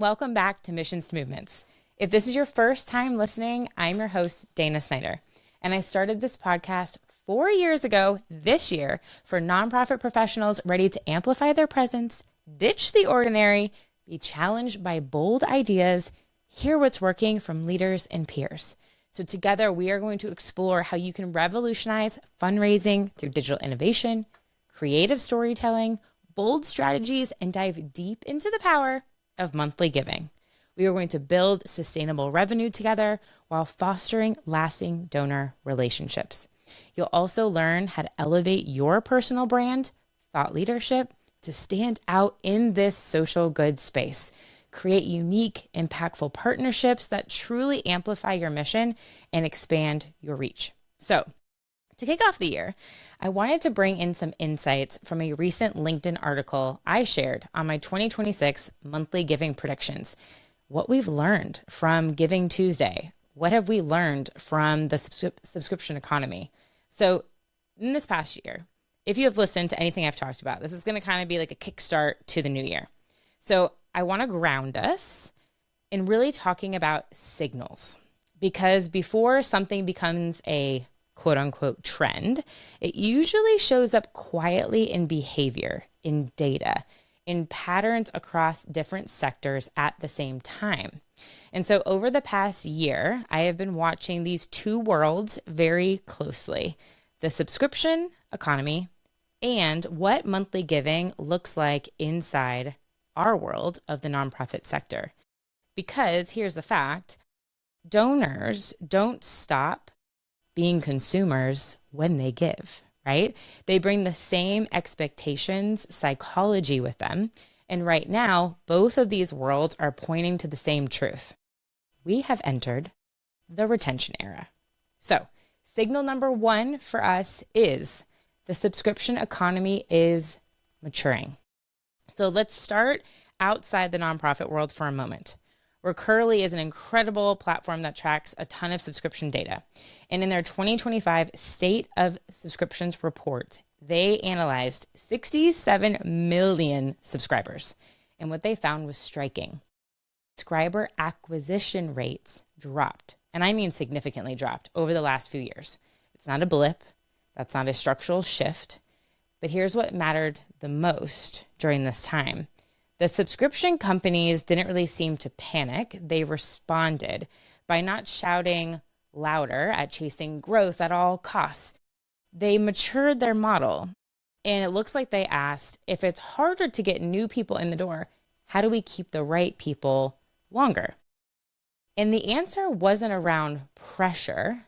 Welcome back to Missions to Movements. If this is your first time listening, I'm your host, Dana Snyder, and I started this podcast 4 years ago this year for nonprofit professionals ready to amplify their presence, ditch the ordinary, be challenged by bold ideas, hear what's working from leaders and peers. So together, we are going to explore how you can revolutionize fundraising through digital innovation, creative storytelling, bold strategies, and dive deep into the power of monthly giving. We are going to build sustainable revenue together while fostering lasting donor relationships. You'll also learn how to elevate your personal brand, thought leadership, to stand out in this social good space. Create unique, impactful partnerships that truly amplify your mission and expand your reach. So, to kick off the year, I wanted to bring in some insights from a recent LinkedIn article I shared on my 2026 monthly giving predictions. What we've learned from GivingTuesday. What have we learned from the subscription economy? So in this past year, if you have listened to anything I've talked about, this is going to kind of be like a kickstart to the new year. So I want to ground us in really talking about signals, because before something becomes a quote unquote trend, it usually shows up quietly in behavior, in data, in patterns across different sectors at the same time. And so over the past year, I have been watching these two worlds very closely: the subscription economy and what monthly giving looks like inside our world of the nonprofit sector. Because here's the fact: donors don't stop being consumers when they give, right? They bring the same expectations, psychology with them. And right now, both of these worlds are pointing to the same truth. We have entered the retention era. So, signal number one for us is the subscription economy is maturing. So let's start outside the nonprofit world for a moment. Recurly is an incredible platform that tracks a ton of subscription data. And in their 2025 State of Subscriptions report, they analyzed 67 million subscribers. And what they found was striking. Subscriber acquisition rates dropped, and I mean significantly dropped, over the last few years. It's not a blip. That's not a structural shift. But here's what mattered the most during this time. The subscription companies didn't really seem to panic. They responded by not shouting louder at chasing growth at all costs. They matured their model, and it looks like they asked, if it's harder to get new people in the door, how do we keep the right people longer? And the answer wasn't around pressure.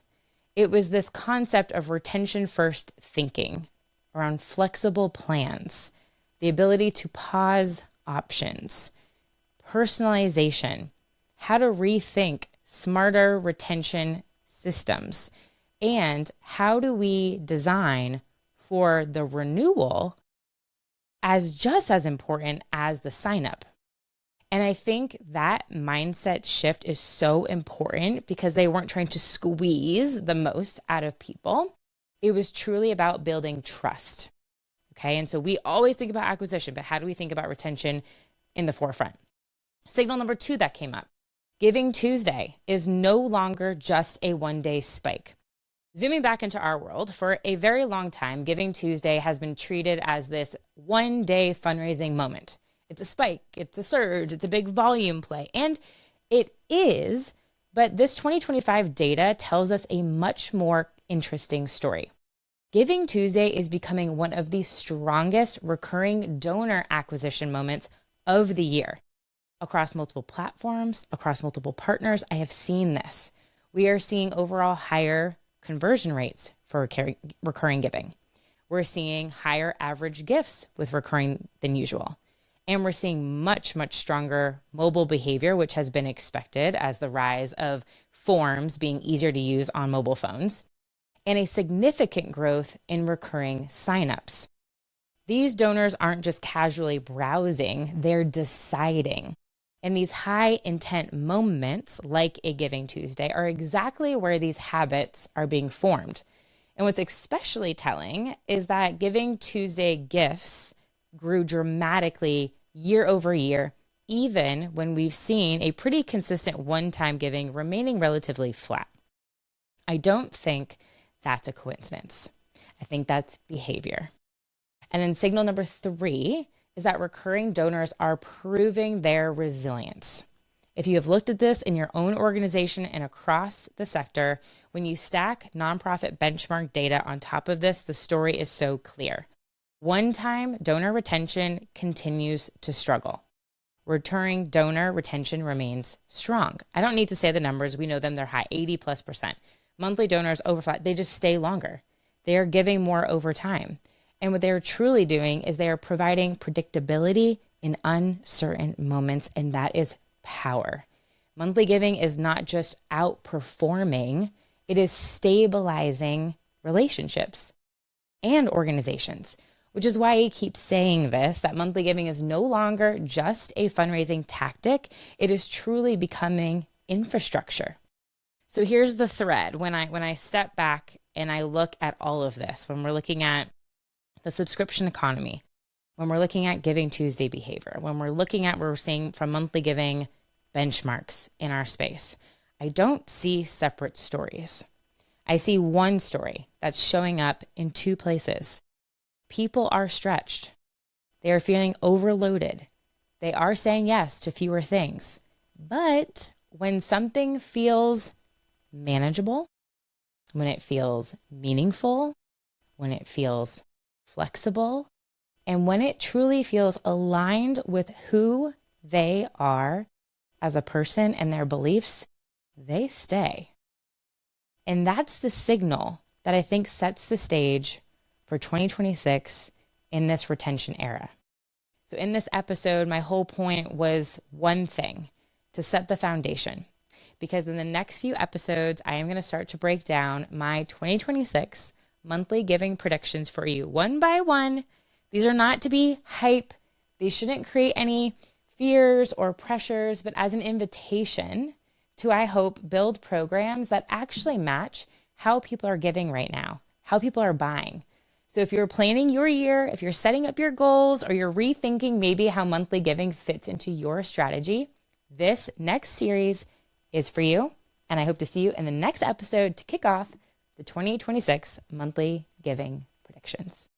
It was this concept of retention first thinking around flexible plans, the ability to pause options, personalization, how to rethink smarter retention systems, and how do we design for the renewal as just as important as the sign up. And I think that mindset shift is so important because they weren't trying to squeeze the most out of people. It was truly about building trust. Okay, and so we always think about acquisition, but how do we think about retention in the forefront? Signal number two that came up: GivingTuesday is no longer just a one-day spike. Zooming back into our world, for a very long time, GivingTuesday has been treated as this one-day fundraising moment. It's a spike, it's a surge, it's a big volume play, and it is, but this 2025 data tells us a much more interesting story. GivingTuesday is becoming one of the strongest recurring donor acquisition moments of the year. Across multiple platforms, across multiple partners, I have seen this. We are seeing overall higher conversion rates for recurring giving. We're seeing higher average gifts with recurring than usual. And we're seeing much, much stronger mobile behavior, which has been expected as the rise of forms being easier to use on mobile phones, and a significant growth in recurring signups. These donors aren't just casually browsing, they're deciding. And these high intent moments, like a GivingTuesday, are exactly where these habits are being formed. And what's especially telling is that GivingTuesday gifts grew dramatically year over year, even when we've seen a pretty consistent one-time giving remaining relatively flat. I don't think that's a coincidence. I think that's behavior. And then signal number 3 is that recurring donors are proving their resilience. If you have looked at this in your own organization and across the sector, when you stack nonprofit benchmark data on top of this, the story is so clear. One-time donor retention continues to struggle. Recurring donor retention remains strong. I don't need to say the numbers. We know them. They're high, 80+%. Monthly donors over 5, they just stay longer. They are giving more over time. And what they're truly doing is they are providing predictability in uncertain moments, and that is power. Monthly giving is not just outperforming, it is stabilizing relationships and organizations, which is why I keep saying this, that monthly giving is no longer just a fundraising tactic. It is truly becoming infrastructure. So here's the thread. When I step back and I look at all of this, when we're looking at the subscription economy, when we're looking at GivingTuesday behavior, when we're seeing from monthly giving benchmarks in our space, I don't see separate stories. I see one story that's showing up in 2 places. People are stretched. They are feeling overloaded. They are saying yes to fewer things. But when something feels manageable, when it feels meaningful, when it feels flexible, and when it truly feels aligned with who they are as a person and their beliefs, they stay. And that's the signal that I think sets the stage for 2026 in this retention era. So in this episode, my whole point was one thing: to set the foundation. Because in the next few episodes, I am going to start to break down my 2026 monthly giving predictions for you one by one. These are not to be hype. These shouldn't create any fears or pressures, but as an invitation to, I hope, build programs that actually match how people are giving right now, how people are buying. So if you're planning your year, if you're setting up your goals, or you're rethinking maybe how monthly giving fits into your strategy, this next series is for you. And I hope to see you in the next episode to kick off the 2026 monthly giving predictions.